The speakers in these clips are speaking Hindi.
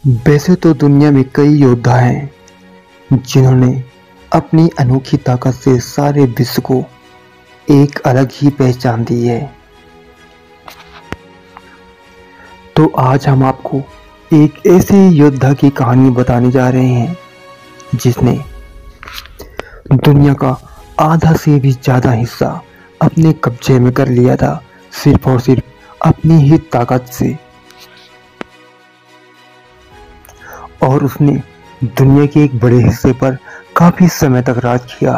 वैसे तो दुनिया में कई योद्धा हैं जिन्होंने अपनी अनोखी ताकत से सारे विश्व को एक अलग ही पहचान दी है। तो आज हम आपको एक ऐसे योद्धा की कहानी बताने जा रहे हैं जिसने दुनिया का आधा से भी ज्यादा हिस्सा अपने कब्जे में कर लिया था, सिर्फ और सिर्फ अपनी ही ताकत से। और उसने दुनिया के एक बड़े हिस्से पर काफी समय तक राज किया।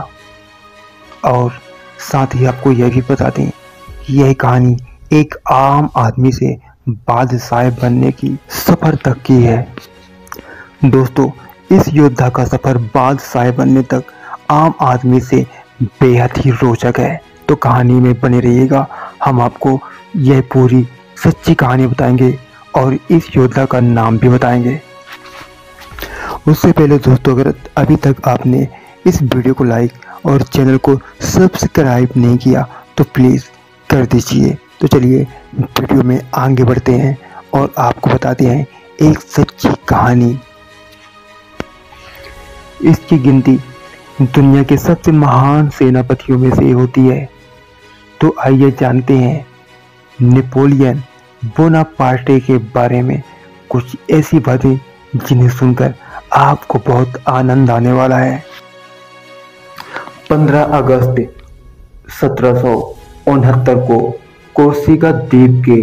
और साथ ही आपको यह भी बता दें कि यह कहानी एक आम आदमी से बादशाह बनने की सफर तक की है। दोस्तों, इस योद्धा का सफर बादशाह बनने तक आम आदमी से बेहद ही रोचक है। तो कहानी में बने रहिएगा, हम आपको यह पूरी सच्ची कहानी बताएंगे और इस योद्धा का नाम भी बताएंगे। उससे पहले दोस्तों, अगर अभी तक आपने इस वीडियो को लाइक और चैनल को सब्सक्राइब नहीं किया तो प्लीज़ कर दीजिए। तो चलिए वीडियो में आगे बढ़ते हैं और आपको बताते हैं एक सच्ची कहानी। इसकी गिनती दुनिया के सबसे महान सेनापतियों में से होती है। तो आइए जानते हैं नेपोलियन बोनापार्टे के बारे में कुछ ऐसी बातें जिन्हें सुनकर आपको बहुत आनंद आने वाला है। 15 अगस्त 1769 को कोर्सिका द्वीप के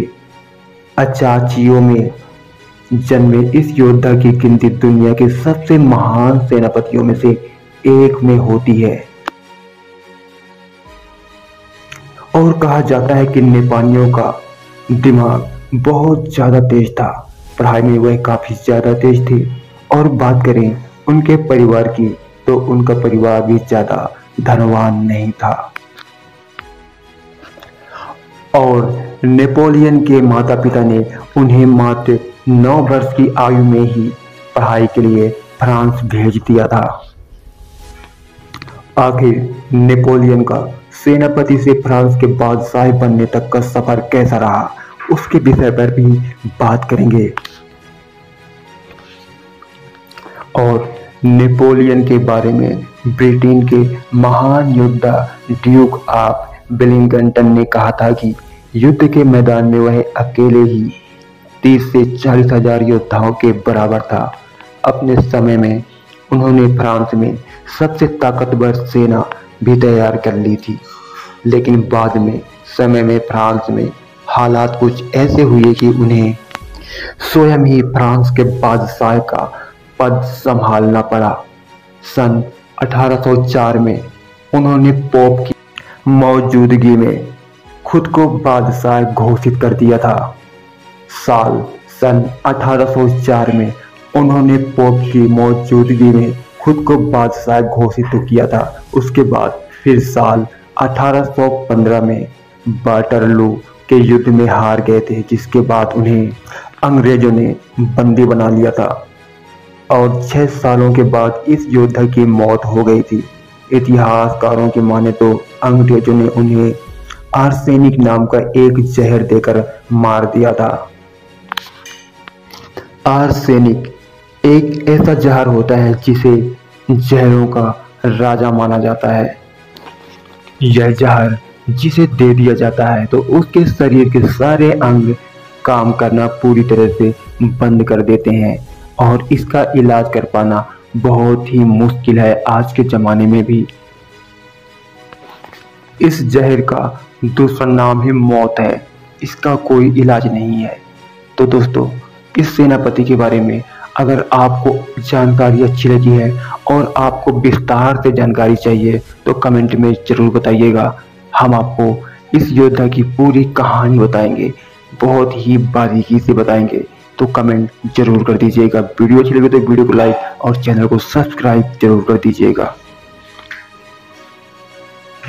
अचाचियो में जन्मे इस योद्धा की गिनती दुनिया के सबसे महान सेनापतियों में से एक में होती है। और कहा जाता है कि नेपालियों का दिमाग बहुत ज्यादा तेज था, पढ़ाई में वह काफी ज्यादा तेज थे। और बात करें उनके परिवार की तो उनका परिवार भी ज्यादा धनवान नहीं था। और नेपोलियन के माता पिता ने उन्हें मात्र 9 वर्ष की आयु में ही पढ़ाई के लिए फ्रांस भेज दिया था। आखिर नेपोलियन का सेनापति से फ्रांस के बादशाह बनने तक का सफर कैसा रहा, उसके विषय पर भी बात करेंगे। और नेपोलियन के बारे में ब्रिटेन के महान योद्धा ड्यूक ऑफ वेलिंगटन ने कहा था कि युद्ध के मैदान में वह अकेले ही 30 से 40 हजार योद्धाओं के बराबर था। अपने समय में उन्होंने फ्रांस में सबसे ताकतवर सेना भी तैयार कर ली थी। लेकिन बाद में समय में फ्रांस में हालात कुछ ऐसे हुए कि उन्हें स्वयं ही फ्रांस के बादशाह का पद संभालना पड़ा। सन 1804 में उन्होंने पोप की मौजूदगी में खुद को बादशाह घोषित कर दिया था। सन 1804 में उन्होंने पोप की मौजूदगी में खुद को बादशाह घोषित तो किया था। उसके बाद फिर साल 1815 में वाटरलू के युद्ध में हार गए थे, जिसके बाद उन्हें अंग्रेजों ने बंदी बना लिया था। और 6 सालों के बाद इस योद्धा की मौत हो गई थी। इतिहासकारों की माने तो अंग्रेजों ने उन्हें आर्सेनिक नाम का एक जहर देकर मार दिया था। आर्सेनिक एक ऐसा जहर होता है जिसे जहरों का राजा माना जाता है। यह जहर जिसे दे दिया जाता है तो उसके शरीर के सारे अंग काम करना पूरी तरह से बंद कर देते हैं। और इसका इलाज कर पाना बहुत ही मुश्किल है आज के जमाने में भी। इस जहर का दूसरा नाम ही मौत है, इसका कोई इलाज नहीं है। तो दोस्तों, इस सेनापति के बारे में अगर आपको जानकारी अच्छी लगी है और आपको विस्तार से जानकारी चाहिए तो कमेंट में जरूर बताइएगा। हम आपको इस योद्धा की पूरी कहानी बताएंगे, बहुत ही बारीकी से बताएंगे। तो कमेंट जरूर कर दीजिएगा। वीडियो अच्छी लगे तो वीडियो को लाइक और चैनल को सब्सक्राइब जरूर कर दीजिएगा।